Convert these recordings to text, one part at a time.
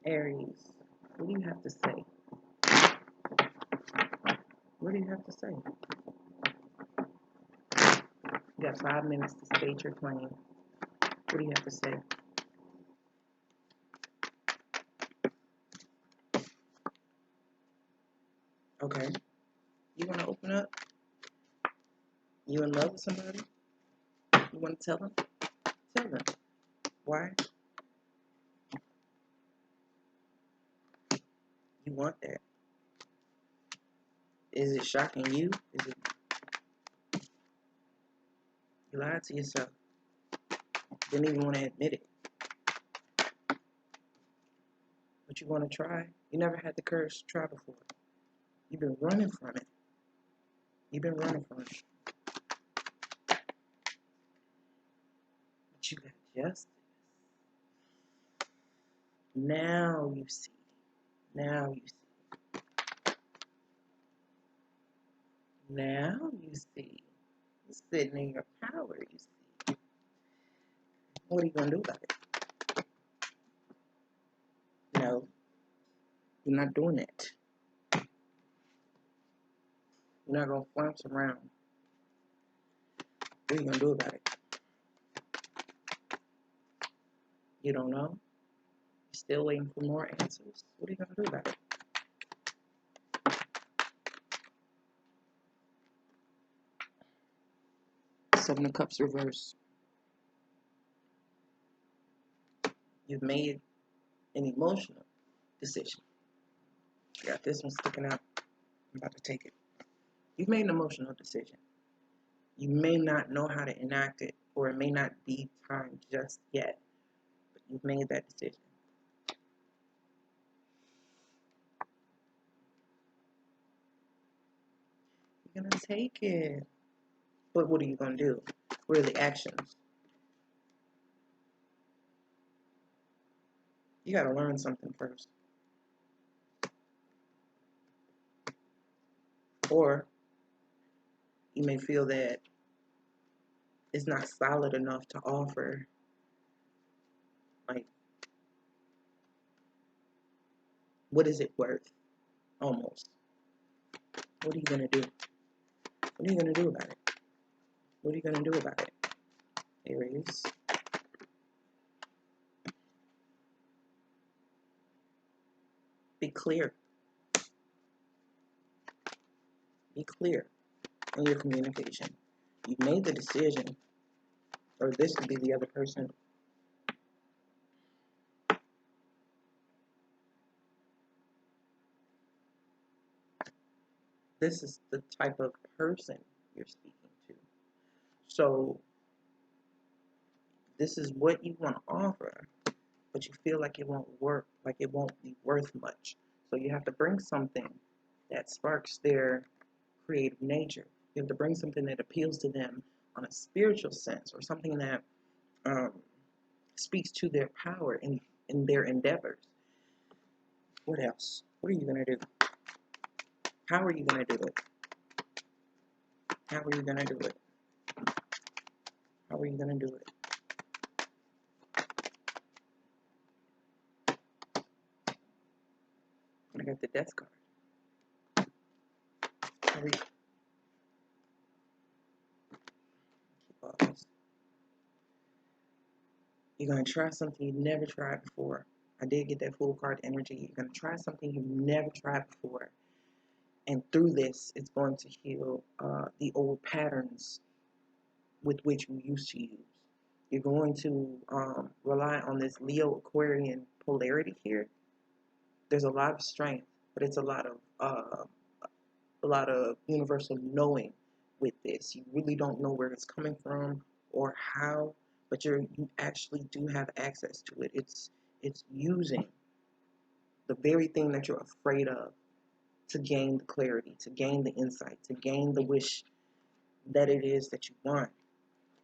Aries, what do you have to say? What do you have to say? You got 5 minutes to state your claim. What do you have to say? Okay. You want to open up? You in love with somebody? You want to tell them? Tell them. Why? You want that. Is it shocking you? Is it... You lied to yourself. Didn't even want to admit it. But you want to try? You never had the courage to try before. You've been running from it. You've been running from it. But you got justice. Now you see. Now you see. Now you see. You're sitting in your power, you see. What are you going to do about it? No. You're not doing it. You're not going to flounce around. What are you going to do about it? You don't know? You're still waiting for more answers? What are you going to do about it? Seven of Cups reverse. You've made an emotional decision. I got this one sticking out. I'm about to take it. You've made an emotional decision. You may not know how to enact it, or it may not be time just yet, but you've made that decision. You're going to take it. But what are you going to do? What are the actions? You got to learn something first. Or you may feel that it's not solid enough to offer. Like, what is it worth? Almost. What are you going to do? What are you going to do about it? What are you going to do about it? Aries. Be clear. Be clear in your communication. You made the decision, or this could be the other person. This is the type of person you're speaking to. So this is what you want to offer, but you feel like it won't work, like it won't be worth much. So you have to bring something that sparks their creative nature. You have to bring something that appeals to them on a spiritual sense, or something that speaks to their power in their endeavors. What else? What are you going to do? How are you going to do it? How are you going to do it? How are you going to do it? I got the Death card. How are you? Keep all this. You're going to try something you've never tried before. I did get that Fool card energy. You're going to try something you've never tried before. And through this, it's going to heal the old patterns with which we used to use. You're going to rely on this Leo Aquarian polarity here. There's a lot of strength, but it's a lot of universal knowing with this. You really don't know where it's coming from or how, but you actually do have access to it. It's using the very thing that you're afraid of to gain the clarity, to gain the insight, to gain the wish that it is that you want.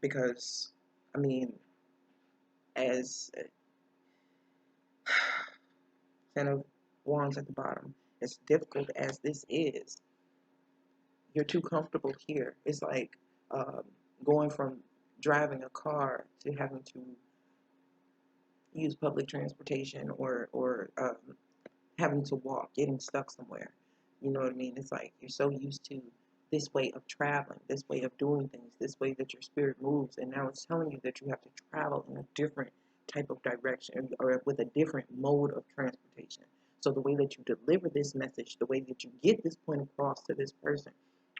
Because, I mean, as Ten of Wands at the bottom, as difficult as this is, you're too comfortable here. It's like going from driving a car to having to use public transportation or having to walk, getting stuck somewhere. You know what I mean? It's like you're so used to this way of traveling, this way of doing things, this way that your spirit moves, and now it's telling you that you have to travel in a different type of direction or with a different mode of transportation. So the way that you deliver this message, the way that you get this point across to this person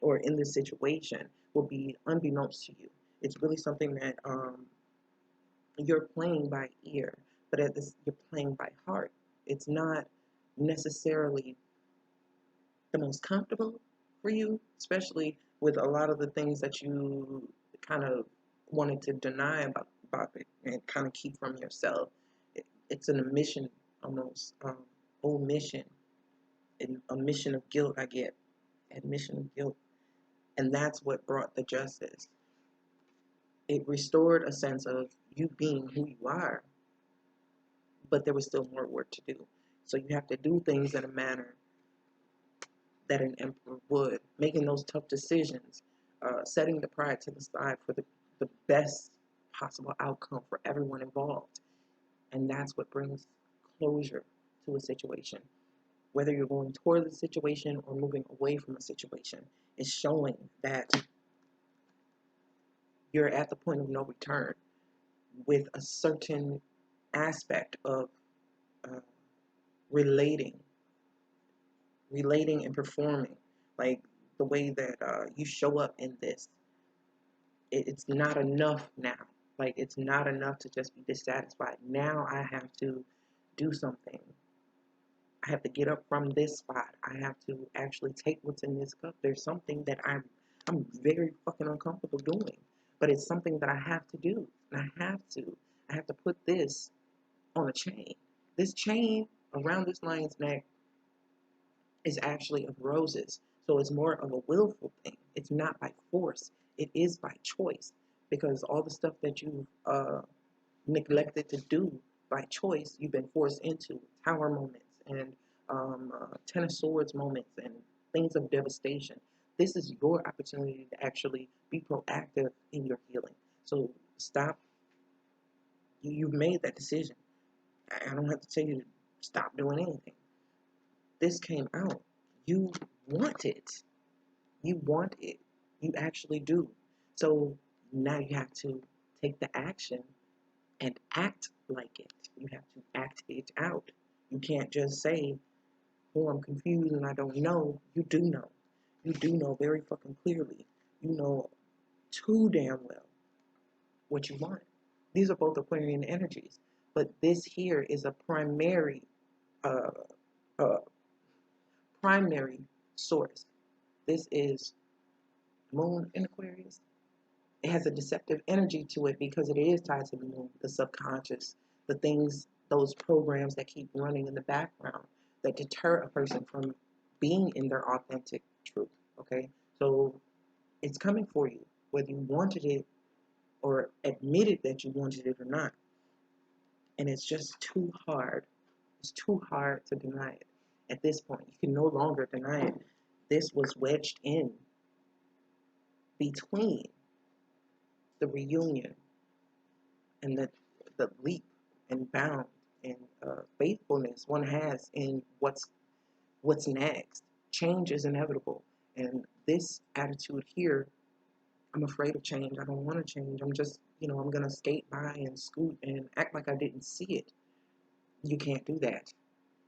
or in this situation will be unbeknownst to you. It's really something that you're playing by ear, but at this you're playing by heart. It's not necessarily the most comfortable for you, especially with a lot of the things that you kind of wanted to deny about it and kind of keep from yourself. It's an omission, almost omission, a mission of guilt. I get admission of guilt, and that's what brought the justice. It restored a sense of you being who you are, but there was still more work to do. So you have to do things in a manner that an emperor would, making those tough decisions, setting the pride to the side for the best possible outcome for everyone involved. And that's what brings closure to a situation. Whether you're going toward the situation or moving away from a situation, is showing that you're at the point of no return with a certain aspect of uh, relating and performing, like the way that you show up in this. It's not enough now. Like, it's not enough to just be dissatisfied. Now I have to do something. I have to get up from this spot. I have to actually take what's in this cup. There's something that I'm very fucking uncomfortable doing, but it's something that I have to do. And I have to put this on a chain. This chain around this lion's neck is actually of roses. So it's more of a willful thing. It's not by force. It is by choice. Because all the stuff that you've neglected to do by choice, you've been forced into. Tower moments and Ten of Swords moments and things of devastation. This is your opportunity to actually be proactive in your healing. So stop. You've made that decision. I don't have to tell you to stop doing anything. This came out. You want it. You want it. You actually do. So now you have to take the action and act like it. You have to act it out. You can't just say, oh, I'm confused and I don't know. You do know. You do know very fucking clearly. You know too damn well what you want. These are both Aquarian energies. But this here is a uh, uh, primary source. This is Moon in Aquarius. It has a deceptive energy to it because it is tied to the moon, the subconscious, the things, those programs that keep running in the background that deter a person from being in their authentic truth. Okay, so it's coming for you, whether you wanted it or admitted that you wanted it or not. And it's just too hard. It's too hard to deny it. At this point, you can no longer deny it. This was wedged in between the reunion and the leap and bound and faithfulness one has in what's next. Change is inevitable, and this attitude here, I'm afraid of change. I don't want to change. I'm just, I'm gonna skate by and scoot and act like I didn't see it. You can't do that.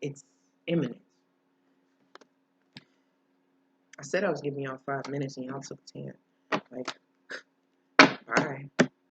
It's imminent. I said I was giving y'all 5 minutes, and y'all took 10. Like, bye.